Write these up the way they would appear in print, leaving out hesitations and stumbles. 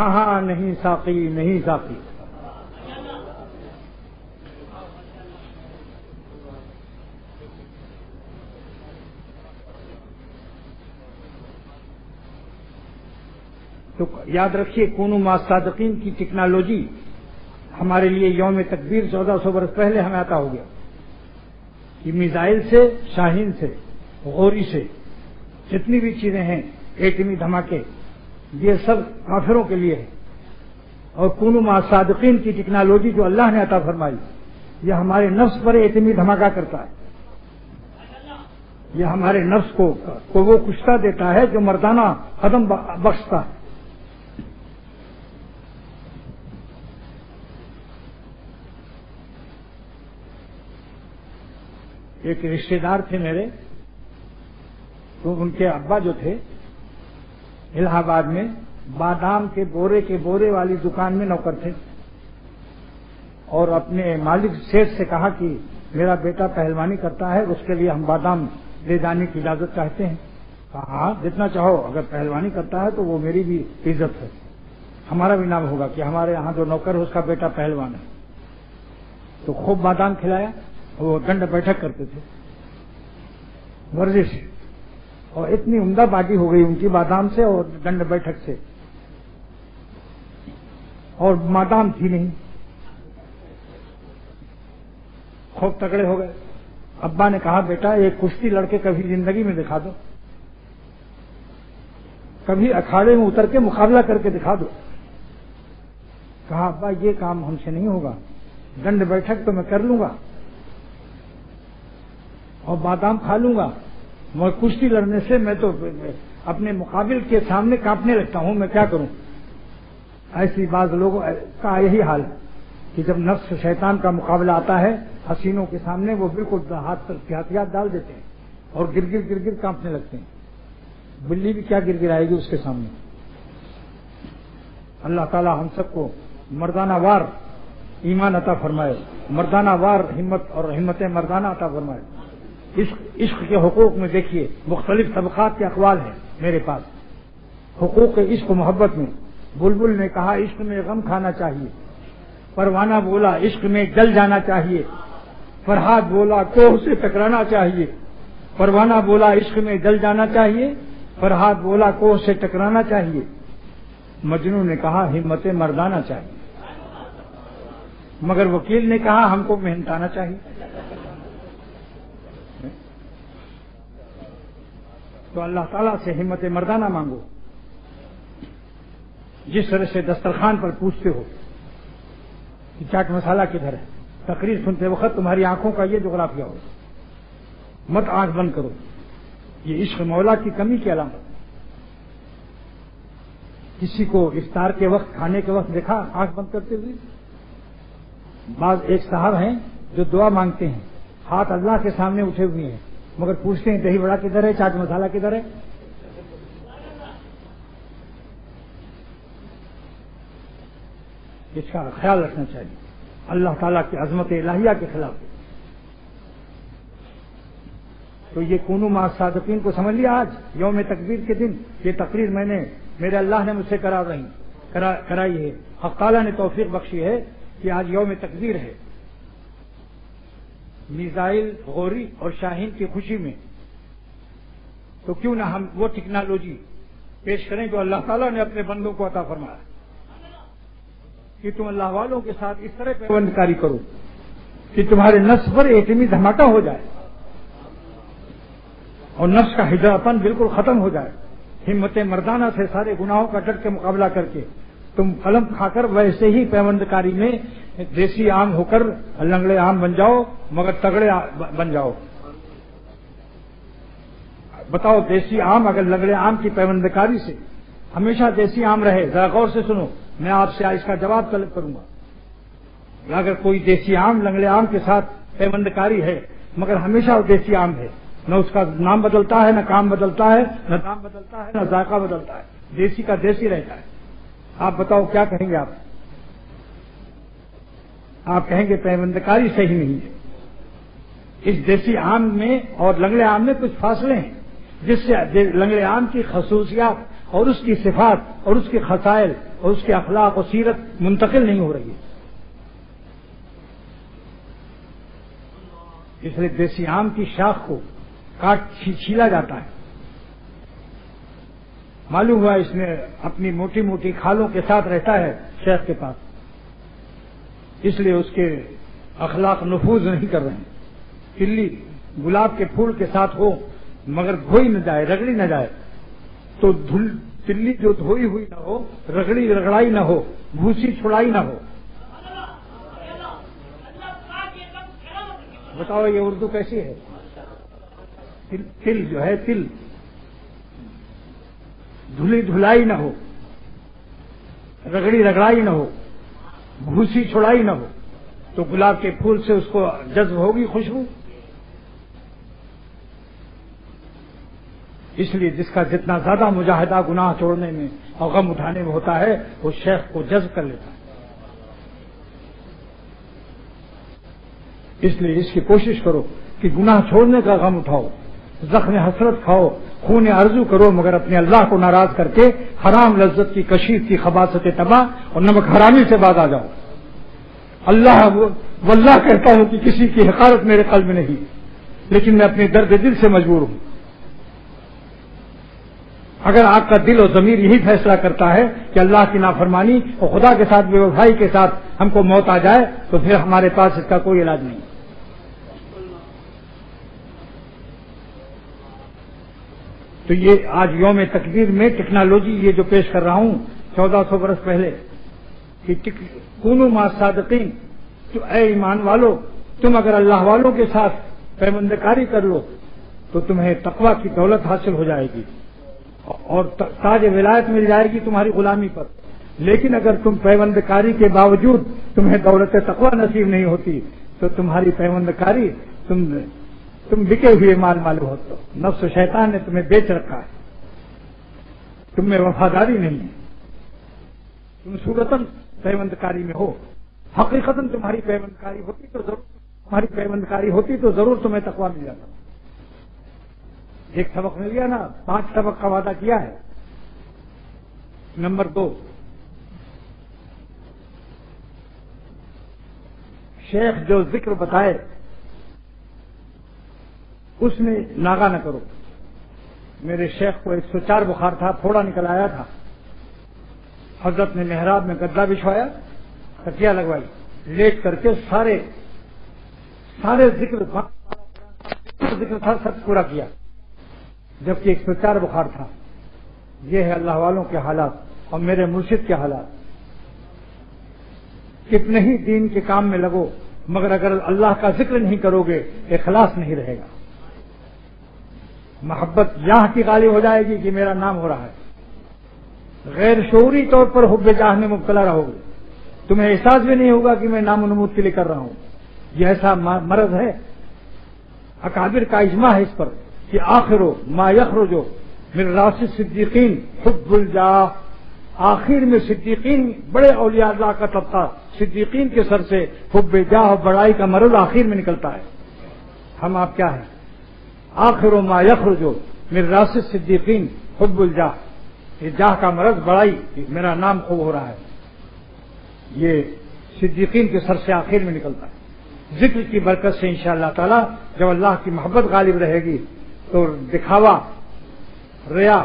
ہاں ہاں نہیں ساقی نہیں ساقی. تو یاد رکھیے کونوا مع الصادقین کی ٹیکنالوجی ہمارے لیے یوم تکبیر 1400 برس پہلے ہمیں عطا ہو گیا کہ میزائل سے، شاہین سے، غوری سے جتنی بھی چیزیں ہیں، ایٹمی دھماکے، یہ سب کافروں کے لیے ہے. اور کونوا مع الصادقین کی ٹیکنالوجی جو اللہ نے عطا فرمائی، یہ ہمارے نفس پر ایٹمی دھماکہ کرتا ہے. یہ ہمارے نفس کو وہ کشتہ دیتا ہے جو مردانہ قدم بخشتا ہے. ایک رشتے دار تھے میرے، تو ان کے ابا جو تھے الہ آباد میں بادام کے بورے والی دکان میں نوکر تھے، اور اپنے مالک سیٹھ سے کہا کہ میرا بیٹا پہلوانی کرتا ہے، اس کے لیے ہم بادام لے جانے کی اجازت چاہتے ہیں. کہا ہاں جتنا چاہو، اگر پہلوانی کرتا ہے تو وہ میری بھی عزت ہے، ہمارا بھی نام ہوگا کہ ہمارے یہاں جو نوکر ہے اس کا بیٹا پہلوان ہے. تو خوب بادام کھلایا. وہ ڈنڈ بیٹھک کرتے تھے، ورزش، اور اتنی عمدہ باڈی ہو گئی ان کی بادام سے اور ڈنڈ بیٹھک سے، اور بادام تھی نہیں، خوب تگڑے ہو گئے. ابا نے کہا بیٹا ایک کشتی لڑکے کبھی زندگی میں دکھا دو، کبھی اکھاڑے میں اتر کے مقابلہ کر کے دکھا دو. کہا ابا یہ کام ہم سے نہیں ہوگا، ڈنڈ بیٹھک تو میں کر لوں گا اور بادام کھا لوں گا، مگر کشتی لڑنے سے میں تو اپنے مقابل کے سامنے کانپنے لگتا ہوں، میں کیا کروں. ایسی بعض لوگوں کا یہی حال ہے کہ جب نفس شیطان کا مقابلہ آتا ہے حسینوں کے سامنے، وہ بالکل ہاتھ پر احتیاط ڈال دیتے ہیں اور گر کانپنے لگتے ہیں. بلی بھی کیا گر آئے گی اس کے سامنے. اللہ تعالی ہم سب کو مردانہ وار ایمان عطا فرمائے، مردانہ وار ہمت اور ہمت مردانہ عطا فرمائے. عشق کے حقوق میں دیکھیے مختلف طبقات کے اقوال ہیں میرے پاس. حقوق عشق و محبت میں بلبل نے کہا عشق میں غم کھانا چاہیے، پروانہ بولا عشق میں جل جانا چاہیے، فرحاد بولا کوہ سے ٹکرانا چاہیے. پروانہ بولا عشق میں جل جانا چاہیے، فرحاد بولا کوہ سے ٹکرانا چاہیے. مجنوں نے کہا ہمت مردانہ چاہیے، مگر وکیل نے کہا ہم کو محنتانا چاہیے. تو اللہ تعالیٰ سے ہمت مردانہ مانگو. جس طرح سے دسترخوان پر پوچھتے ہو کہ چاٹ مسالہ کدھر ہے، تقریر سنتے وقت تمہاری آنکھوں کا یہ جغرافیہ ہو، مت آنکھ بند کرو. یہ عشق مولا کی کمی کی علامت ہے. کسی کو افطار کے وقت، کھانے کے وقت دیکھا آنکھ بند کرتے ہوئے؟ بعض ایک صاحب ہیں جو دعا مانگتے ہیں، ہاتھ اللہ کے سامنے اٹھے ہوئے ہیں، مگر پوچھتے ہیں دہی بڑا کدھر ہے، چاٹ مسالہ کدھر ہے. اس کا خیال رکھنا چاہیے. اللہ تعالیٰ کی عظمت الہیہ کے خلاف. تو یہ کونوا مع الصادقین کو سمجھ لیا. آج یوم تکبیر کے دن یہ تقریر میرے اللہ نے مجھ سے کرائی ہے. حق تعالیٰ نے توفیق بخشی ہے کہ آج یوم تکبیر ہے. میزائل، غوری اور شاہین کی خوشی میں تو کیوں نہ ہم وہ ٹیکنالوجی پیش کریں جو اللہ تعالیٰ نے اپنے بندوں کو عطا فرمایا کہ تم اللہ والوں کے ساتھ اس طرح پیوند کاری کرو کہ تمہارے نفس پر ایٹمی دھماکہ ہو جائے اور نفس کا ہجراپن بالکل ختم ہو جائے. ہمت مردانہ سے سارے گناہوں کا ڈٹ کے مقابلہ کر کے تم قلم کھا کر ویسے ہی پیوند کاری میں دیسی عام ہو کر لنگڑے عام بن جاؤ، مگر تگڑے بن جاؤ. بتاؤ دیسی عام اگر لنگڑے عام کی پیوند کاری سے ہمیشہ دیسی عام رہے، ذرا غور سے سنو، میں آپ سے اس کا جواب طلب کروں گا. اگر کوئی دیسی عام لنگڑے عام کے ساتھ پیوند کاری ہے مگر ہمیشہ وہ دیسی عام ہے، نہ اس کا نام بدلتا ہے، نہ کام بدلتا ہے، نہ دام بدلتا ہے، نہ ذائقہ بدلتا ہے، دیسی کا دیسی رہتا ہے، آپ بتاؤ کیا کہیں گے؟ آپ کہیں گے پیوندکاری صحیح نہیں ہے. اس دیسی عام میں اور لنگڑے عام میں کچھ فاصلے ہیں جس سے لنگڑے عام کی خصوصیات اور اس کی صفات اور اس کے خصائل اور اس کے اخلاق و سیرت منتقل نہیں ہو رہی ہے. اس لیے دیسی آم کی شاخ کو کاٹ چھیلا جاتا ہے. معلوم ہوا اس میں اپنی موٹی موٹی کھالوں کے ساتھ رہتا ہے شیخ کے پاس، اس لیے اس کے اخلاق نفوذ نہیں کر رہے ہیں. تلی گلاب کے پھول کے ساتھ ہو مگر دھوئی نہ جائے، رگڑی نہ جائے، تو تلی جو دھوئی ہوئی نہ ہو، رگڑی رگڑائی نہ ہو، بھوسی چھڑائی نہ ہو. بتاؤ یہ اردو کیسی ہے؟ تل جو ہے تل دھلی دھلائی نہ ہو، رگڑی رگڑائی نہ ہو، بھوسی چھڑائی نہ ہو، تو گلاب کے پھول سے اس کو جذب ہوگی خوشبو. اس لیے جس کا جتنا زیادہ مجاہدہ گناہ چھوڑنے میں اور غم اٹھانے میں ہوتا ہے وہ شیخ کو جذب کر لیتا ہے. اس لیے اس کی کوشش کرو کہ گناہ چھوڑنے کا غم اٹھاؤ، زخم حسرت کھاؤ، خون آرزو کرو، مگر اپنے اللہ کو ناراض کر کے حرام لذت کی کشید کی خباثت تباہ اور نمک حرامی سے باز آ جاؤ. اللہ واللہ کہتا ہوں کہ کسی کی حقارت میرے قلب میں نہیں، لیکن میں اپنے درد دل سے مجبور ہوں. اگر آپ کا دل اور ضمیر یہی فیصلہ کرتا ہے کہ اللہ کی نافرمانی اور خدا کے ساتھ بے وفائی کے ساتھ ہم کو موت آ جائے، تو پھر ہمارے پاس اس کا کوئی علاج نہیں. تو یہ آج یوم تکبیر میں ٹیکنالوجی یہ جو پیش کر رہا ہوں 1400 برس پہلے کہ کونوا مع صادقین، تو اے ایمان والو تم اگر اللہ والوں کے ساتھ پیوند کاری کر لو تو تمہیں تقوی کی دولت حاصل ہو جائے گی اور تاج ولایت مل جائے گی تمہاری غلامی پر. لیکن اگر تم پیوند کاری کے باوجود تمہیں دولت تقوی نصیب نہیں ہوتی تو تمہاری پیوند کاری تم بکے ہوئے مال معلوم ہوتے ہو. نفس و شیطان نے تمہیں بیچ رکھا ہے، تم میں وفاداری نہیں ہے. تم صورتاً پیوند کاری میں ہو، حقیقتاً تمہاری پیوند کاری ہوتی تو ضرور تمہیں تقوی مل جاتا. ایک سبق مل گیا نا، 5 سبق کا وعدہ کیا ہے. نمبر 2، شیخ جو ذکر بتائے اس میں ناغا نہ کرو. میرے شیخ کو 104 بخار تھا، پھوڑا نکل آیا تھا. حضرت نے محراب میں گدا بچھوایا، تکیا لگوائی، لیٹ کر کے سارے ذکر تھا سب پورا کیا، جبکہ 104 بخار تھا. یہ ہے اللہ والوں کے حالات اور میرے مرشد کے حالات. کتنے ہی دین کے کام میں لگو مگر اگر اللہ کا ذکر نہیں کرو گے اخلاص نہیں رہے گا. محبت یہاں کی غالب ہو جائے گی کہ میرا نام ہو رہا ہے، غیر شعوری طور پر حب جاہ میں مبتلا رہو گے. تمہیں احساس بھی نہیں ہوگا کہ میں نام و نمود کے لیے کر رہا ہوں. یہ ایسا مرض ہے، اکابر کا اجماع ہے اس پر کہ آخر ما یخرج من راس الصدیقین حب الجاہ. آخر میں صدیقین، بڑے اولیاء اللہ کا طبقہ صدیقین کے سر سے حب جاہ اور بڑائی کا مرض آخر میں نکلتا ہے. ہم آپ کیا ہیں؟ آخر ما یخرج من راس الصدیقین حب الجاہ. یہ جاہ کا مرض، بڑائی، میرا نام خوب ہو رہا ہے، یہ صدیقین کے سر سے آخر میں نکلتا ہے. ذکر کی برکت سے انشاءاللہ تعالی جب اللہ کی محبت غالب رہے گی تو دکھاوا، ریا،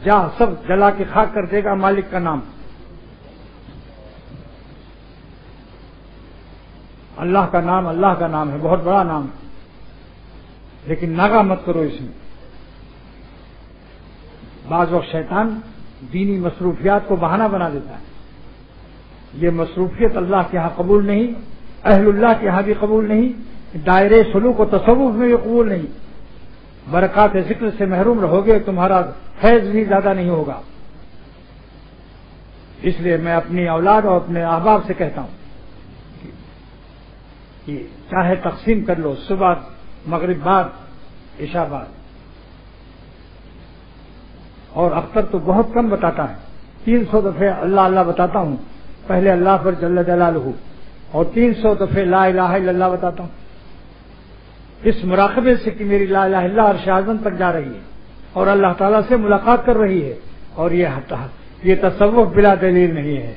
جاہ سب جلا کے خاک کر دے گا مالک کا نام. اللہ کا نام ہے، بہت بڑا نام ہے، لیکن ناغا مت کرو اس میں. بعض وقت شیطان دینی مصروفیات کو بہانہ بنا دیتا ہے. یہ مصروفیت اللہ کے ہاں قبول نہیں، اہل اللہ کے ہاں بھی قبول نہیں، دائرے سلوک و تصوف میں بھی قبول نہیں. برکات ذکر سے محروم رہو گے، تمہارا فیض بھی زیادہ نہیں ہوگا. اس لیے میں اپنی اولاد اور اپنے احباب سے کہتا ہوں کہ چاہے تقسیم کر لو، صبح مغرب بعد، عشاء بعد. اور اختر تو بہت کم بتاتا ہے، 300 دفعے اللہ اللہ بتاتا ہوں، پہلے اللہ پر جل جلالہ، اور 300 دفعے لا الہ الا اللہ بتاتا ہوں. اس مراقبے سے کہ میری لا الہ الا اللہ عرش اعظم تک جا رہی ہے اور اللہ تعالیٰ سے ملاقات کر رہی ہے اور یہ تصوف بلا دلیل نہیں ہے.